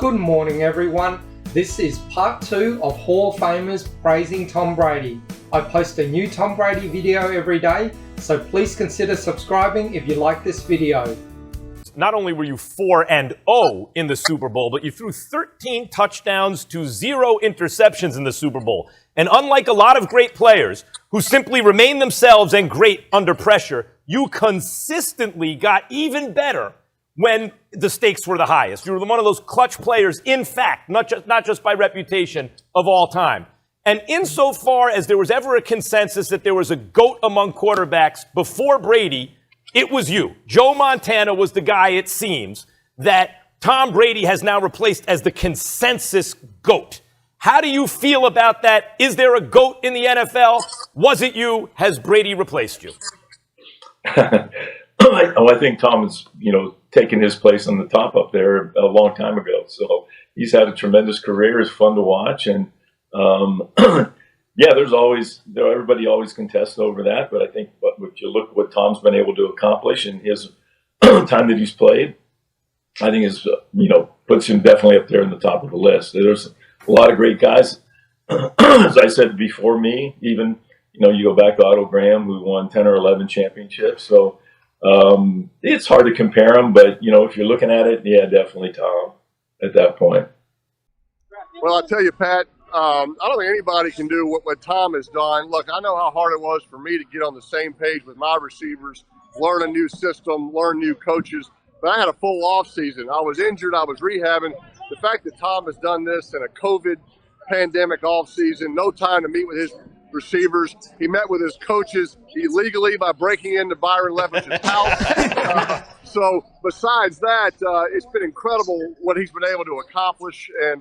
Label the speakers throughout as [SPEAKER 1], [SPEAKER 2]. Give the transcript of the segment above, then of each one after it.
[SPEAKER 1] Good morning, everyone. This is part 2 of Hall of Famers praising Tom Brady. I post a new Tom Brady video every day, so please consider subscribing if you like this video.
[SPEAKER 2] Not only were you 4-0 in the Super Bowl, but you threw 13 touchdowns to 0 interceptions in the Super Bowl. And unlike a lot of great players who simply remain themselves and great under pressure, you consistently got even better when the stakes were the highest. You were one of those clutch players, in fact, not just by reputation, of all time. And insofar as there was ever a consensus that there was a GOAT among quarterbacks before Brady, it was you. Joe Montana was the guy, it seems, that Tom Brady has now replaced as the consensus GOAT. How do you feel about that? Is there a GOAT in the NFL? Was it you? Has Brady replaced you?
[SPEAKER 3] I think Tom has, taken his place on the top up there a long time ago. So he's had a tremendous career. It's fun to watch. And, everybody always contests over that. But I think if you look at what Tom's been able to accomplish in his time that he's played, I think is, puts him definitely up there in the top of the list. There's a lot of great guys. As I said before me, even, you go back to Otto Graham, who won 10 or 11 championships. So it's hard to compare them, but, if you're looking at it, yeah, definitely Tom at that point.
[SPEAKER 4] Well, I'll tell you, Pat, I don't think anybody can do what Tom has done. Look, I know how hard it was for me to get on the same page with my receivers, learn a new system, learn new coaches. But I had a full off season. I was injured. I was rehabbing. The fact that Tom has done this in a COVID pandemic off season, no time to meet with his receivers. He met with his coaches illegally by breaking into Byron Leftwich's house. So besides that, it's been incredible what he's been able to accomplish, and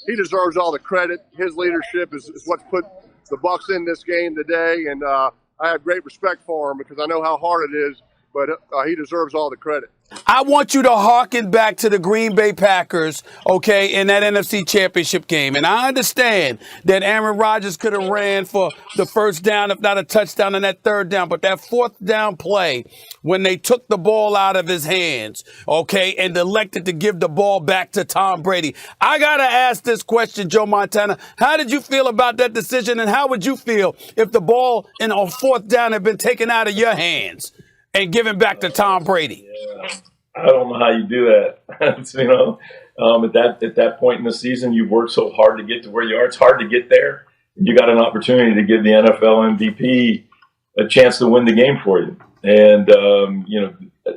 [SPEAKER 4] he deserves all the credit. His leadership is what's put the Bucs in this game today, and I have great respect for him because I know how hard it is, but he deserves all the credit.
[SPEAKER 5] I want you to hearken back to the Green Bay Packers, okay, in that NFC Championship game. And I understand that Aaron Rodgers could have ran for the first down, if not a touchdown, on that third down. But that fourth down play, when they took the ball out of his hands, okay, and elected to give the ball back to Tom Brady. I got to ask this question, Joe Montana. How did you feel about that decision, and how would you feel if the ball on fourth down had been taken out of your hands and given back to Tom Brady?
[SPEAKER 3] Yeah, I don't know how you do that. At that point in the season, you've worked so hard to get to where you are. It's hard to get there. You got an opportunity to give the NFL MVP a chance to win the game for you. And,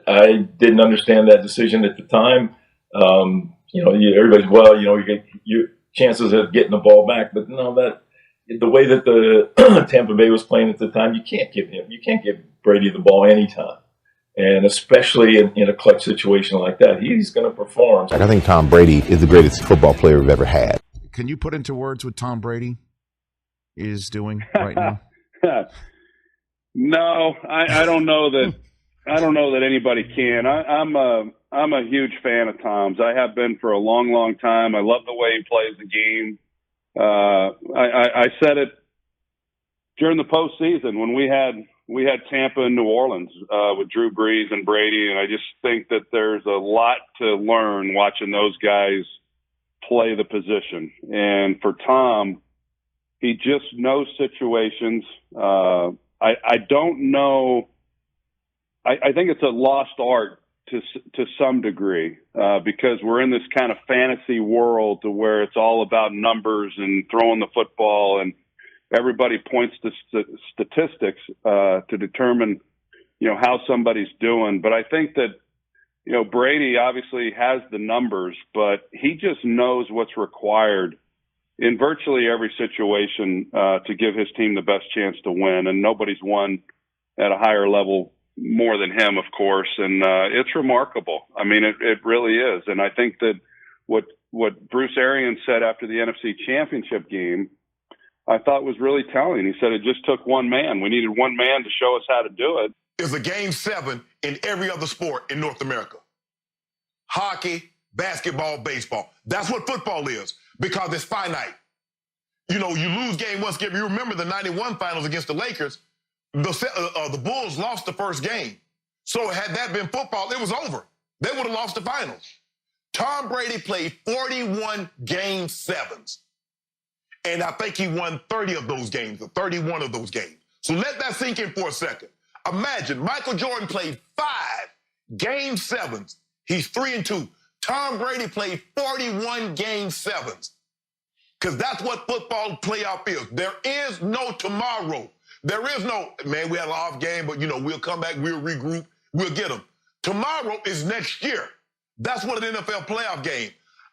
[SPEAKER 3] I didn't understand that decision at the time. Everybody's, you get your chances of getting the ball back. But no, the way that the Tampa Bay was playing at the time, you can't give Brady the ball anytime. And especially in a clutch situation like that, he's going to perform.
[SPEAKER 6] I think Tom Brady is the greatest football player we've ever had.
[SPEAKER 7] Can you put into words what Tom Brady is doing right now?
[SPEAKER 8] No, I don't know that. I don't know that anybody can. I'm a huge fan of Tom's. I have been for a long, long time. I love the way he plays the game. I said it during the postseason when we had Tampa and New Orleans with Drew Brees and Brady, and I just think that there's a lot to learn watching those guys play the position. And for Tom, he just knows situations. I don't know. I think it's a lost art to some degree because we're in this kind of fantasy world to where it's all about numbers and throwing the football, and everybody points to statistics to determine, how somebody's doing. But I think that, Brady obviously has the numbers, but he just knows what's required in virtually every situation to give his team the best chance to win. And nobody's won at a higher level more than him, of course. And it's remarkable. I mean, it really is. And I think that what Bruce Arians said after the NFC Championship game, I thought was really telling. He said it just took one man. We needed one man to show us how to do it.
[SPEAKER 9] There's a game 7 in every other sport in North America. Hockey, basketball, baseball. That's what football is because it's finite. You lose game once. You remember the 91 finals against the Lakers. The Bulls lost the first game. So had that been football, it was over. They would have lost the finals. Tom Brady played 41 game sevens. And I think he won 30 of those games, or 31 of those games. So let that sink in for a second. Imagine Michael Jordan played 5 game sevens. He's 3-2. Tom Brady played 41 game sevens. Because that's what football playoff is. There is no tomorrow. There is no, man, we had an off game, but, we'll come back, we'll regroup, we'll get them. Tomorrow is next year. That's what an NFL playoff game.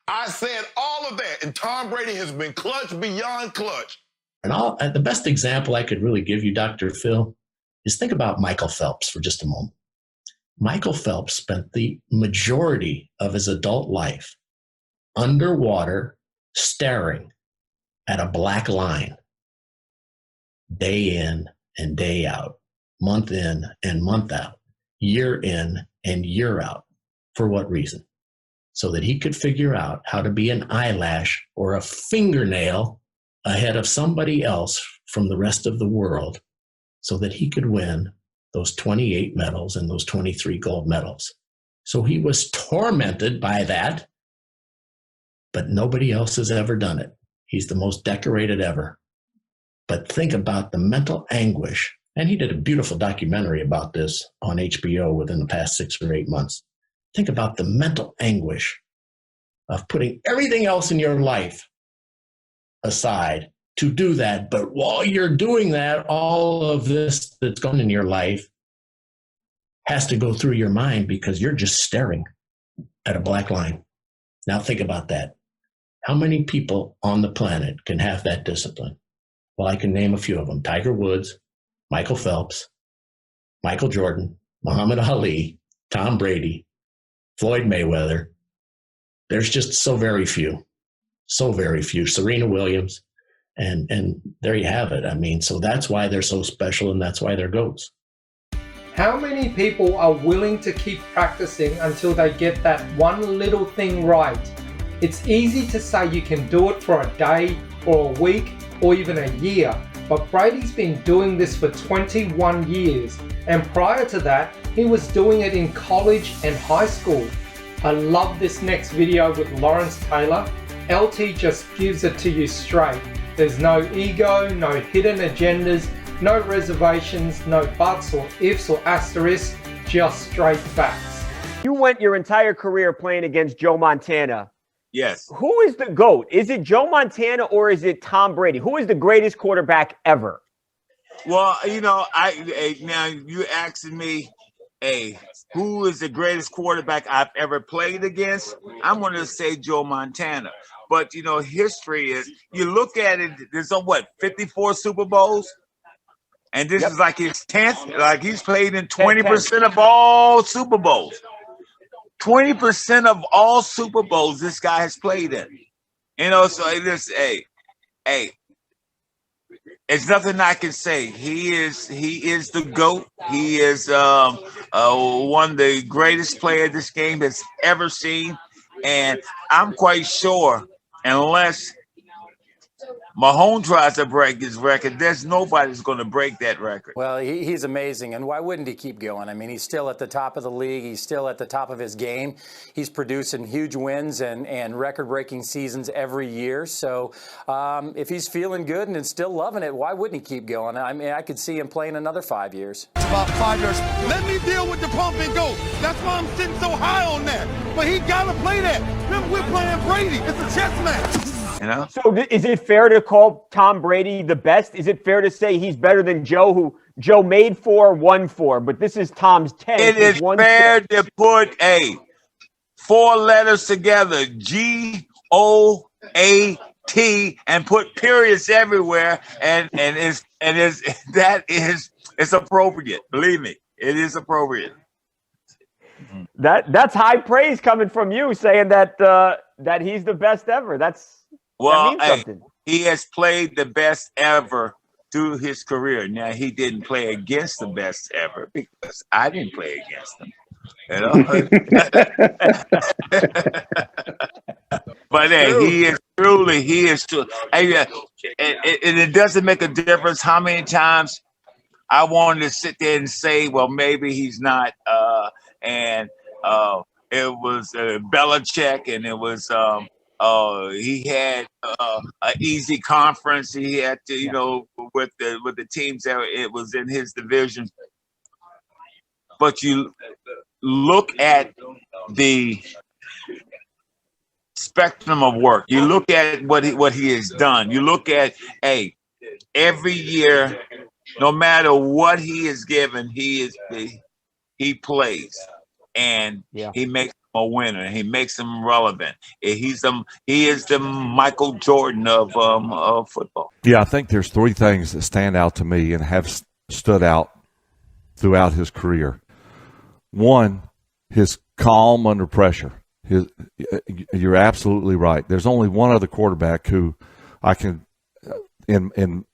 [SPEAKER 9] I said all of that, and Tom Brady has been clutch beyond clutch.
[SPEAKER 10] And the best example I could really give you, Dr. Phil, is think about Michael Phelps for just a moment. Michael Phelps spent the majority of his adult life underwater staring at a black line, day in and day out, month in and month out, year in and year out. For what reason? So that he could figure out how to be an eyelash or a fingernail ahead of somebody else from the rest of the world, so that he could win those 28 medals and those 23 gold medals. So he was tormented by that, but nobody else has ever done it. He's the most decorated ever. But think about the mental anguish. And he did a beautiful documentary about this on HBO within the past 6 or 8 months. Think about the mental anguish of putting everything else in your life aside to do that. But while you're doing that, all of this that's going in your life has to go through your mind because you're just staring at a black line. Now think about that. How many people on the planet can have that discipline? Well, I can name a few of them. Tiger Woods, Michael Phelps, Michael Jordan, Muhammad Ali, Tom Brady, Floyd Mayweather. There's just so very few. Serena Williams. And there you have it. I mean, so that's why they're so special, and that's why they're GOATs.
[SPEAKER 1] How many people are willing to keep practicing until they get that one little thing right? It's easy to say you can do it for a day or a week or even a year, but Brady's been doing this for 21 years, and prior to that, he was doing it in college and high school. I love this next video with Lawrence Taylor. LT just gives it to you straight. There's no ego, no hidden agendas, no reservations, no buts or ifs or asterisks, just straight facts.
[SPEAKER 11] You went your entire career playing against Joe Montana.
[SPEAKER 12] Yes.
[SPEAKER 11] Who is the GOAT? Is it Joe Montana or is it Tom Brady? Who is the greatest quarterback ever?
[SPEAKER 12] Well, now you asking me, who is the greatest quarterback I've ever played against? I'm going to say Joe Montana. But, history is, you look at it, there's 54 Super Bowls? And this is like his 10th. Like he's played in 20% of all Super Bowls. 20% of all Super Bowls this guy has played in. So it is it's nothing I can say. He is the GOAT. He is one of the greatest players this game has ever seen. And I'm quite sure, unless Mahomes tries to break his record, there's nobody's going to break that record.
[SPEAKER 13] Well, he's amazing, and why wouldn't he keep going? I mean, he's still at the top of the league. He's still at the top of his game. He's producing huge wins and record-breaking seasons every year. So if he's feeling good and still loving it, why wouldn't he keep going? I mean, I could see him playing another 5 years.
[SPEAKER 5] About 5 years. Let me deal with the pump and go. That's why I'm sitting so high on that. But he got to play that. Remember, we're playing Brady. It's a chess match.
[SPEAKER 11] So is it fair to call Tom Brady the best? Is it fair to say he's better than Joe, who Joe made 4, won 4, but this is Tom's 10?
[SPEAKER 12] It is fair to put 4 letters together, GOAT, and put periods everywhere, and it's appropriate. Believe me, it is appropriate.
[SPEAKER 11] That's high praise coming from you, saying that that he's the best ever. That means something.
[SPEAKER 12] He has played the best ever through his career. Now, he didn't play against the best ever because I didn't play against him. But he is truly. And it doesn't make a difference how many times I wanted to sit there and say, well, maybe he's not. Belichick, and it was he had an easy conference. He had to, you know, with the teams that it was in his division. But you look at the spectrum of work. You look at what he has done. You look at every year, no matter what he is given, he plays, and he makes them a winner. He makes them relevant. He is the Michael Jordan of football.
[SPEAKER 14] Yeah, I think there's three things that stand out to me and have stood out throughout his career. One, his calm under pressure. You're absolutely right. There's only one other quarterback who I can, in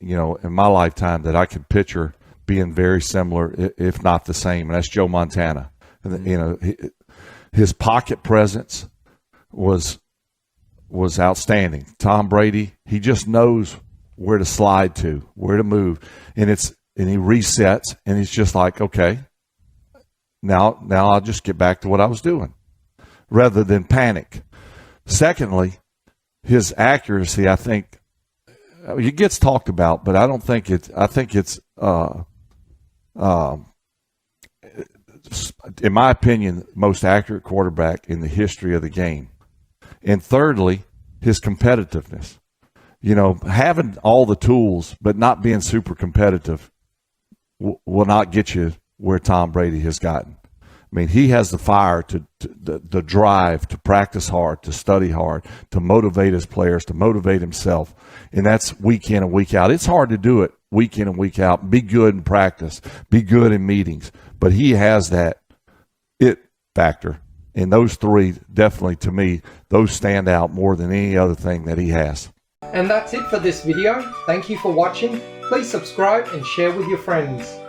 [SPEAKER 14] my lifetime, that I can picture being very similar, if not the same, and that's Joe Montana. You know, his pocket presence was outstanding. Tom Brady, he just knows where to slide to, where to move, and he resets, and he's just like, okay, now I'll just get back to what I was doing, rather than panic. Secondly, his accuracy, I think, it gets talked about, but I don't think it's. I think it's, in my opinion, most accurate quarterback in the history of the game. And thirdly, his competitiveness. You know, having all the tools but not being super competitive will not get you where Tom Brady has gotten. I mean, he has the fire, the drive to practice hard, to study hard, to motivate his players, to motivate himself. And that's week in and week out. It's hard to do it week in and week out. Be good in practice. Be good in meetings. But he has that it factor. And those three, definitely to me, those stand out more than any other thing that he has.
[SPEAKER 1] And that's it for this video. Thank you for watching. Please subscribe and share with your friends.